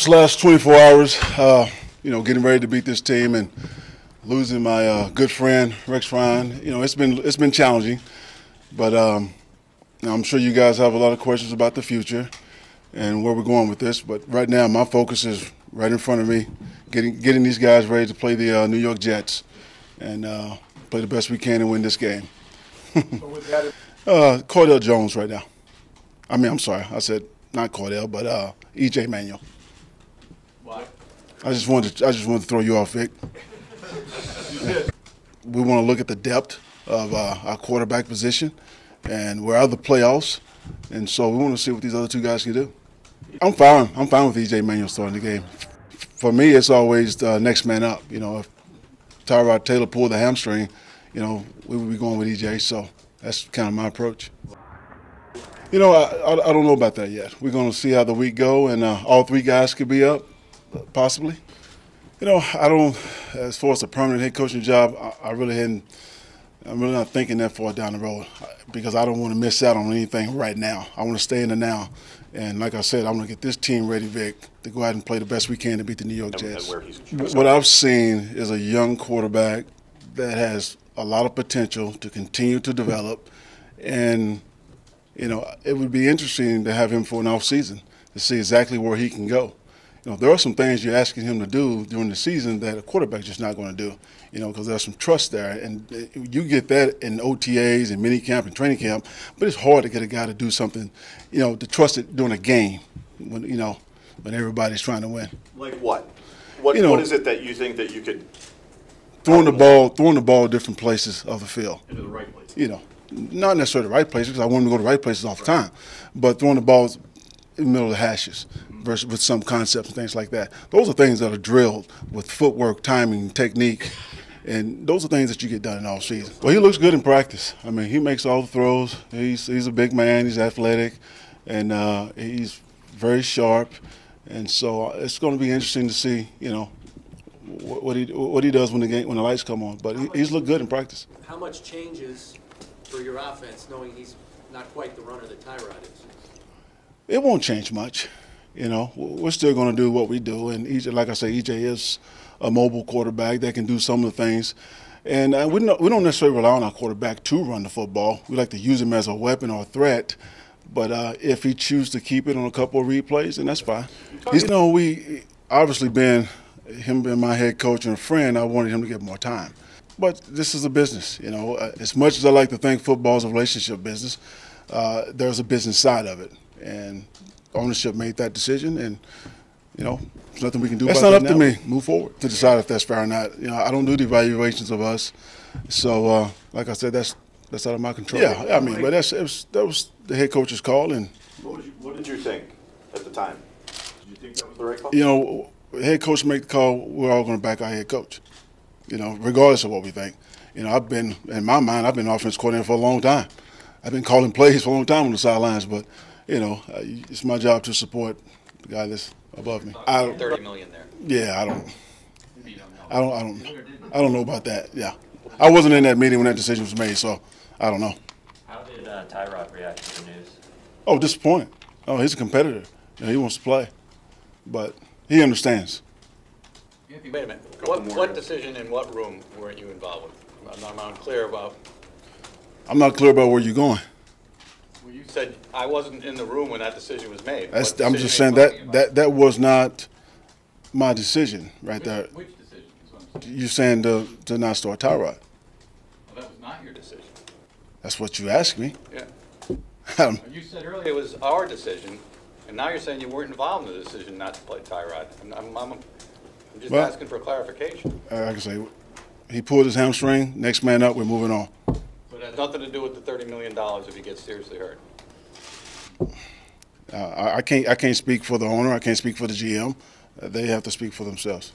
This last 24 hours, getting ready to beat this team and losing my good friend Rex Ryan. It's been challenging, but I'm sure you guys have a lot of questions about the future and where we're going with this. But right now, my focus is right in front of me, getting these guys ready to play the New York Jets and play the best we can and win this game. Cordell Jones right now. I'm sorry, I said not Cordell, but E.J. Manuel. Why? I just wanted to throw you off, Vic. We want to look at the depth of our quarterback position, and we're out of the playoffs, and so we want to see what these other two guys can do. I'm fine with E.J. Manuel starting the game. For me, it's always the next man up. If Tyrod Taylor pulled the hamstring, we would be going with E.J. So that's kind of my approach. I don't know about that yet. We're going to see how the week go, and all three guys could be up, possibly. I don't. As far as a permanent head coaching job, I'm really not thinking that far down the road because I don't want to miss out on anything right now. I want to stay in the now, and like I said, I want to get this team ready, Vic, to go out and play the best we can to beat the New York Jets. What I've seen is a young quarterback that has a lot of potential to continue to develop, and it would be interesting to have him for an off season to see exactly where he can go. There are some things you're asking him to do during the season that a quarterback's just not going to do, because there's some trust there. And you get that in OTAs and minicamp and training camp, but it's hard to get a guy to do something, to trust it during a game when everybody's trying to win. Like what? What is it that you think that you could – throwing the ball different places of the field. Into the right places. Not necessarily the right places because I want him to go to the right places all the time, but throwing the balls in the middle of the hashes versus with some concepts and things like that. Those are things that are drilled with footwork, timing, technique, and those are things that you get done in all season. Well, he looks good in practice. He makes all the throws. He's a big man. He's athletic, and he's very sharp. And so it's going to be interesting to see, what he does when the lights come on. But he's looked good in practice. How much changes for your offense knowing he's not quite the runner that Tyrod is? It won't change much. We're still going to do what we do. And EJ, like I say, EJ is a mobile quarterback that can do some of the things. And we don't necessarily rely on our quarterback to run the football. We like to use him as a weapon or a threat. But if he chooses to keep it on a couple of replays, then that's fine. We obviously him being my head coach and a friend, I wanted him to get more time. But this is a business, As much as I like to think football is a relationship business, there's a business side of it. And ownership made that decision, and, there's nothing we can do about that. That's not up to me. Move forward to decide if that's fair or not. I don't do the evaluations of us. So, like I said, that's out of my control. Yeah, but that was the head coach's call. And what did you think at the time? Did you think that was the right call? Head coach make the call, we're all going to back our head coach, regardless of what we think. In my mind, I've been offense coordinator for a long time. I've been calling plays for a long time on the sidelines, but, it's my job to support the guy that's above me. $30 million there. Yeah, I don't know about that. Yeah, I wasn't in that meeting when that decision was made, so I don't know. How did Tyrod react to the news? Oh, disappointed. Oh, he's a competitor. He wants to play, but he understands. Wait a minute. What decision in what room weren't you involved with? I'm unclear about. I'm not clear about where you're going. Well, you said I wasn't in the room when that decision was made. I'm just saying that was not my decision right there. Which decision? You're saying to not start Tyrod. Well, that was not your decision. That's what you asked me. Yeah. You said earlier it was our decision, and now you're saying you weren't involved in the decision not to play Tyrod. I'm just asking for clarification. Like I say, he pulled his hamstring. Next man up. We're moving on. So it has nothing to do with the $30 million if he gets seriously hurt. I can't speak for the owner. I can't speak for the GM. They have to speak for themselves.